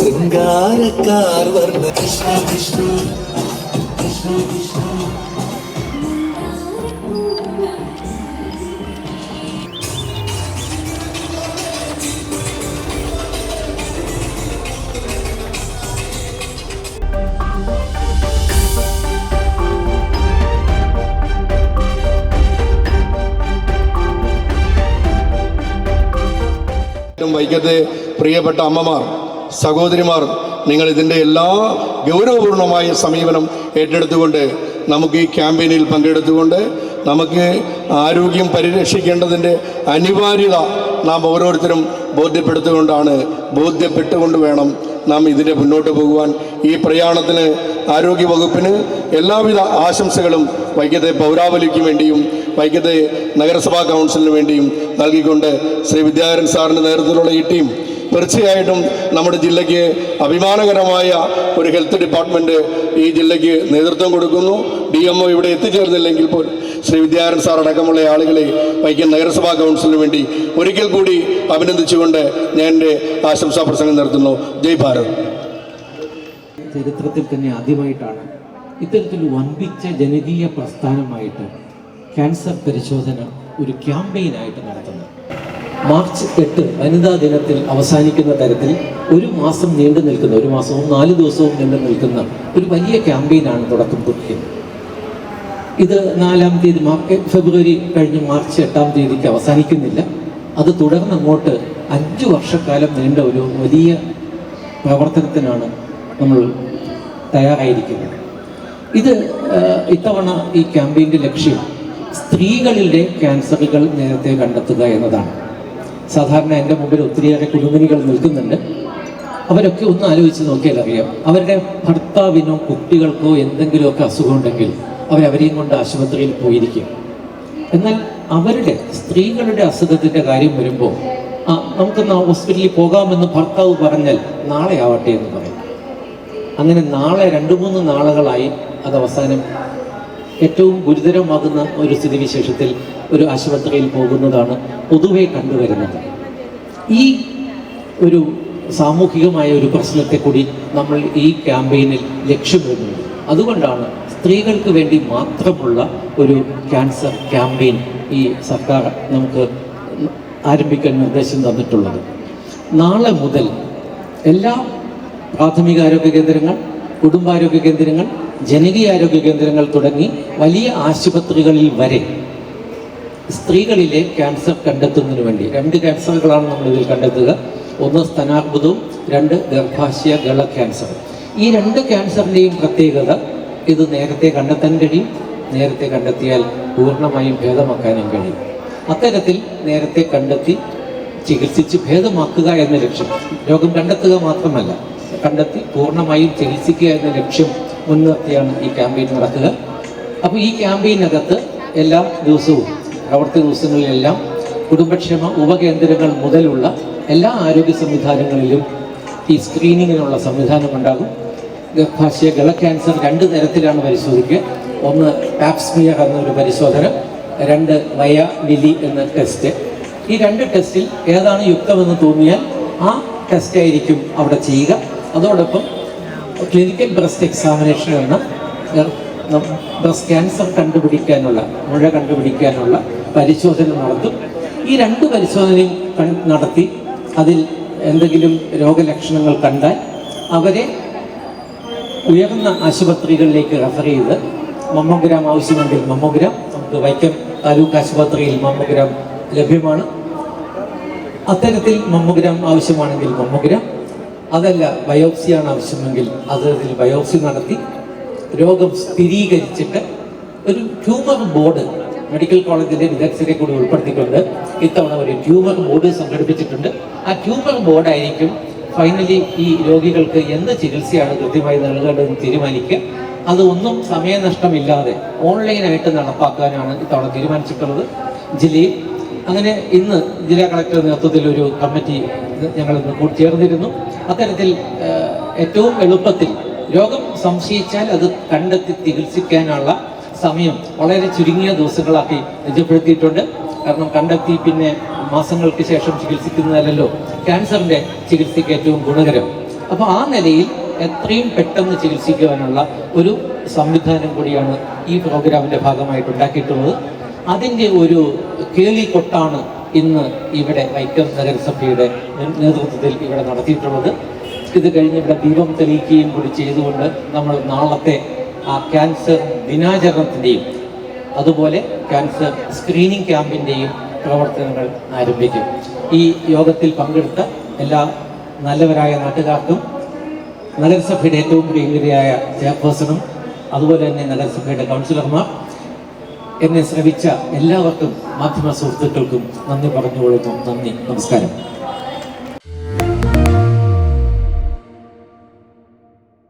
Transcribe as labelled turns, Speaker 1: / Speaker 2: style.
Speaker 1: ശൃംഗാരക്കാർ വർണ്ണ കൃഷ്ണ കൃഷ്ണ കൃഷ്ണ കൃഷ്ണ.
Speaker 2: വൈക്കത്തെ പ്രിയപ്പെട്ട അമ്മമാർ, സഹോദരിമാർ, നിങ്ങൾ ഇതിൻ്റെ എല്ലാ ഗൗരവപൂർണമായ സമീപനം ഏറ്റെടുത്തുകൊണ്ട് നമുക്ക് ഈ ക്യാമ്പയിനിൽ പങ്കെടുത്തുകൊണ്ട് നമുക്ക് ആരോഗ്യം പരിരക്ഷിക്കേണ്ടതിൻ്റെ അനിവാര്യത നാം ഓരോരുത്തരും ബോധ്യപ്പെട്ടുകൊണ്ട് വേണം നാം ഇതിൻ്റെ മുന്നോട്ട് പോകുവാൻ. ഈ പ്രയാണത്തിന് ആരോഗ്യവകുപ്പിന് എല്ലാവിധ ആശംസകളും വൈക്കത്തെ പൗരാവലിക്ക് വേണ്ടിയും വൈക്കത്തെ നഗരസഭാ കൗൺസിലിന് വേണ്ടിയും നൽകിക്കൊണ്ട് ശ്രീ വിദ്യാധരൻ സാറിൻ്റെ നേതൃത്വത്തിലുള്ള ഈ ടീം തീർച്ചയായിട്ടും നമ്മുടെ ജില്ലയ്ക്ക് അഭിമാനകരമായ ഒരു ഹെൽത്ത് ഡിപ്പാർട്ട്മെൻറ്റ് ഈ ജില്ലയ്ക്ക് നേതൃത്വം കൊടുക്കുന്നു. DMO ഇവിടെ എത്തിച്ചേർന്നില്ലെങ്കിൽ പോലും ശ്രീ വിദ്യാധരൻ സാർ അടക്കമുള്ള ആളുകളെ വൈക്കം നഗരസഭാ കൗൺസിലിന് വേണ്ടി ഒരിക്കൽ കൂടി അഭിനന്ദിച്ചുകൊണ്ട് ഞാൻ എൻ്റെ ആശംസാ പ്രസംഗം നിർത്തുന്നു. ജയ് ഭാരത്.
Speaker 3: ചരിത്രത്തിൽ തന്നെ ആദ്യമായിട്ടാണ് ഇത്തരത്തിലൊരു വൻപിച്ച ജനകീയ പ്രസ്ഥാനമായിട്ട് ക്യാൻസർ പരിശോധന ഒരു ക്യാമ്പയിനായിട്ട് നടത്തുന്നത്. മാർച്ച് 8 വനിതാ ദിനത്തിൽ അവസാനിക്കുന്ന തരത്തിൽ ഒരു മാസം നീണ്ടു നിൽക്കുന്ന, ഒരു മാസവും 4 ദിവസവും നീണ്ടു നിൽക്കുന്ന ഒരു വലിയ ക്യാമ്പയിനാണ് തുടക്കം കുറിക്കുന്നത്. ഇത് 4-ാം തീയതി ഫെബ്രുവരി കഴിഞ്ഞ് മാർച്ച് 8-ാം തീയതിക്ക് അവസാനിക്കുന്നില്ല. അത് തുടർന്ന് അങ്ങോട്ട് 5 വർഷക്കാലം നീണ്ട ഒരു വലിയ പ്രവർത്തനത്തിനാണ് നമ്മൾ തയ്യാറായിരിക്കുന്നത്. ഇത് ഇത്തവണ ഈ ക്യാമ്പയിൻ്റെ ലക്ഷ്യം സ്ത്രീകളിലെ ക്യാൻസറുകൾ നേരത്തെ കണ്ടെത്തുക എന്നതാണ്. സാധാരണ എൻ്റെ മുമ്പിൽ ഒത്തിരിയേറെ കുടുംബിനികൾ നിൽക്കുന്നുണ്ട്. അവരൊക്കെ ഒന്ന് ആലോചിച്ച് നോക്കിയാൽ അറിയാം, അവരുടെ ഭർത്താവിനോ കുട്ടികൾക്കോ എന്തെങ്കിലുമൊക്കെ അസുഖമുണ്ടെങ്കിൽ അവരെയും കൊണ്ട് ആശുപത്രിയിൽ പോയിരിക്കും. എന്നാൽ സ്ത്രീകളുടെ അസുഖത്തിൻ്റെ കാര്യം വരുമ്പോൾ നമുക്കൊന്ന് ഹോസ്പിറ്റലിൽ പോകാമെന്ന് ഭർത്താവ് പറഞ്ഞാൽ നാളെ ആവട്ടെ എന്ന് പറയും. അങ്ങനെ നാളെ 2-3 നാളുകളായി അത് അവസാനം ഏറ്റവും ഗുരുതരമാകുന്ന ഒരു സ്ഥിതിവിശേഷത്തിൽ ഒരു ആശുപത്രിയിൽ പോകുന്നതാണ് പൊതുവെ കണ്ടുവരുന്നത്. ഈ ഒരു സാമൂഹികമായ ഒരു പ്രശ്നത്തെ കൂടി നമ്മൾ ഈ ക്യാമ്പയിനിൽ ലക്ഷ്യമിടുന്നുണ്ട്. അതുകൊണ്ടാണ് സ്ത്രീകൾക്ക് വേണ്ടി മാത്രമുള്ള ഒരു ക്യാൻസർ ക്യാമ്പയിൻ ഈ സർക്കാർ നമുക്ക് ആരംഭിക്കാൻ നിർദ്ദേശം തന്നിട്ടുള്ളത്. നാളെ മുതൽ എല്ലാ പ്രാഥമികാരോഗ്യ കേന്ദ്രങ്ങൾ, കുടുംബാരോഗ്യ കേന്ദ്രങ്ങൾ, ജനകീയാരോഗ്യ കേന്ദ്രങ്ങൾ തുടങ്ങി വലിയ ആശുപത്രികളിൽ വരെ സ്ത്രീകളിലെ ക്യാൻസർ കണ്ടെത്തുന്നതിന് വേണ്ടി 2 ക്യാൻസറുകളാണ് നമ്മളിതിൽ കണ്ടെത്തുക. 1 സ്തനാർബുദവും 2 ഗർഭാശയ ഗള ക്യാൻസർ. ഈ 2 ക്യാൻസറിൻ്റെയും പ്രത്യേകത ഇത് നേരത്തെ കണ്ടെത്താൻ കഴിയും. നേരത്തെ കണ്ടെത്തിയാൽ പൂർണ്ണമായും ഭേദമാക്കാനും കഴിയും. അത്തരത്തിൽ നേരത്തെ കണ്ടെത്തി ചികിത്സിച്ച് ഭേദമാക്കുക എന്ന ലക്ഷ്യം, രോഗം കണ്ടെത്തുക മാത്രമല്ല, കണ്ടെത്തി പൂർണ്ണമായും ചികിത്സിക്കുക എന്ന ലക്ഷ്യം മുൻനിർത്തിയാണ് ഈ ക്യാമ്പയിൻ നടക്കുക. അപ്പോൾ ഈ ക്യാമ്പയിനകത്ത് എല്ലാ ദിവസവും പ്രവൃത്തി ദിവസങ്ങളിലെല്ലാം കുടുംബക്ഷേമ ഉപകേന്ദ്രങ്ങൾ മുതലുള്ള എല്ലാ ആരോഗ്യ സംവിധാനങ്ങളിലും ഈ സ്ക്രീനിങ്ങിനുള്ള സംവിധാനമുണ്ടാകും. ഗർഭാശയ ഗള ക്യാൻസർ 2 തരത്തിലാണ് പരിശോധിക്കുക. 1 പാപ്സ്മിയർ എന്നൊരു പരിശോധന, 2 വയ വിലി എന്ന ടെസ്റ്റ്. ഈ 2 ടെസ്റ്റിൽ ഏതാണ് യുക്തമെന്ന് തോന്നിയാൽ ആ ടെസ്റ്റ് ആയിരിക്കും അവിടെ ചെയ്യുക. അതോടൊപ്പം ക്ലിനിക്കൽ ബ്രസ്റ്റ് എക്സാമിനേഷൻ എന്ന ബ്രസ്റ്റ് ക്യാൻസർ കണ്ടുപിടിക്കാനുള്ള, മുഴ കണ്ടുപിടിക്കാനുള്ള പരിശോധന നടത്തും. ഈ 2 പരിശോധനയും നടത്തി അതിൽ എന്തെങ്കിലും രോഗലക്ഷണങ്ങൾ കണ്ടാൽ അവരെ ഉയർന്ന ആശുപത്രികളിലേക്ക് റെഫർ ചെയ്ത് മമ്മോഗ്രാം ആവശ്യമെങ്കിൽ മമ്മോഗ്രാം, നമുക്ക് വൈക്കം താലൂക്ക് ആശുപത്രിയിൽ മമ്മോഗ്രാം ലഭ്യമാണ്. അത്തരത്തിൽ മമ്മോഗ്രാം ആവശ്യമാണെങ്കിൽ മമ്മോഗ്രാം, അതല്ല ബയോപ്സിയാണ് ആവശ്യമെങ്കിൽ അതിൽ ബയോപ്സി നടത്തി രോഗം സ്ഥിരീകരിച്ചിട്ട് ഒരു ട്യൂമർ ബോർഡ് മെഡിക്കൽ കോളേജിലെ വിദഗ്ധരെ കൂടി ഉൾപ്പെടുത്തിക്കൊണ്ട് ഇത്തവണ ഒരു ട്യൂമർ ബോർഡ് സംഘടിപ്പിച്ചിട്ടുണ്ട്. ആ ട്യൂമർ ബോർഡായിരിക്കും ഫൈനലി ഈ രോഗികൾക്ക് എന്ത് ചികിത്സയാണ് കൃത്യമായി നൽകേണ്ടതെന്ന് തീരുമാനിക്കുക. അതൊന്നും സമയനഷ്ടമില്ലാതെ ഓൺലൈനായിട്ട് നടപ്പാക്കാനാണ് ഇത്തവണ തീരുമാനിച്ചിട്ടുള്ളത് ജില്ലയിൽ. അങ്ങനെ ഇന്ന് ജില്ലാ കളക്ടറുടെ നേതൃത്വത്തിൽ ഒരു കമ്മിറ്റി ഞങ്ങളിന്ന് ചേർന്നിരുന്നു. അത്തരത്തിൽ ഏറ്റവും എളുപ്പത്തിൽ രോഗം സംശയിച്ചാൽ അത് കണ്ടെത്തി ചികിത്സിക്കാനുള്ള സമയം വളരെ ചുരുങ്ങിയ ദിവസങ്ങളാക്കി നിജപ്പെടുത്തിയിട്ടുണ്ട്. കാരണം കണ്ടെത്തി പിന്നെ മാസങ്ങൾക്ക് ശേഷം ചികിത്സിക്കുന്നതല്ലോ ക്യാൻസറിൻ്റെ ചികിത്സയ്ക്ക് ഏറ്റവും ഗുണകരം. അപ്പോൾ ആ നിലയിൽ എത്രയും പെട്ടെന്ന് ചികിത്സിക്കുവാനുള്ള ഒരു സംവിധാനം കൂടിയാണ് ഈ പ്രോഗ്രാമിൻ്റെ ഭാഗമായിട്ട് ഉണ്ടാക്കിയിട്ടുള്ളത്. അതിൻ്റെ ഒരു കേളിക്കൊട്ടാണ് ഇന്ന് ഇവിടെ വൈക്കം നഗരസഭയുടെ നേതൃത്വത്തിൽ ഇവിടെ നടത്തിയിട്ടുള്ളത്. ഇത് കഴിഞ്ഞ് ഇവിടെ ദീപം തെളിയിക്കുകയും കൂടി ചെയ്തുകൊണ്ട് നമ്മൾ നാളത്തെ ആ ക്യാൻസർ ദിനാചരണത്തിൻ്റെയും അതുപോലെ ക്യാൻസർ സ്ക്രീനിങ് ക്യാമ്പിൻ്റെയും പ്രവർത്തനങ്ങൾ ആരംഭിക്കും. ഈ യോഗത്തിൽ പങ്കെടുത്ത എല്ലാ നല്ലവരായ നാട്ടുകാർക്കും നഗരസഭയുടെ ഏറ്റവും പ്രിയങ്കരിയായ ചെയർപേഴ്സണും അതുപോലെ തന്നെ നഗരസഭയുടെ കൗൺസിലർമാർ, എന്നെ ശ്രവിച്ച എല്ലാവർക്കും മാധ്യമ സുഹൃത്തുക്കൾക്കും നന്ദി പറഞ്ഞുകൊള്ളുന്നു. നന്ദി, നമസ്കാരം.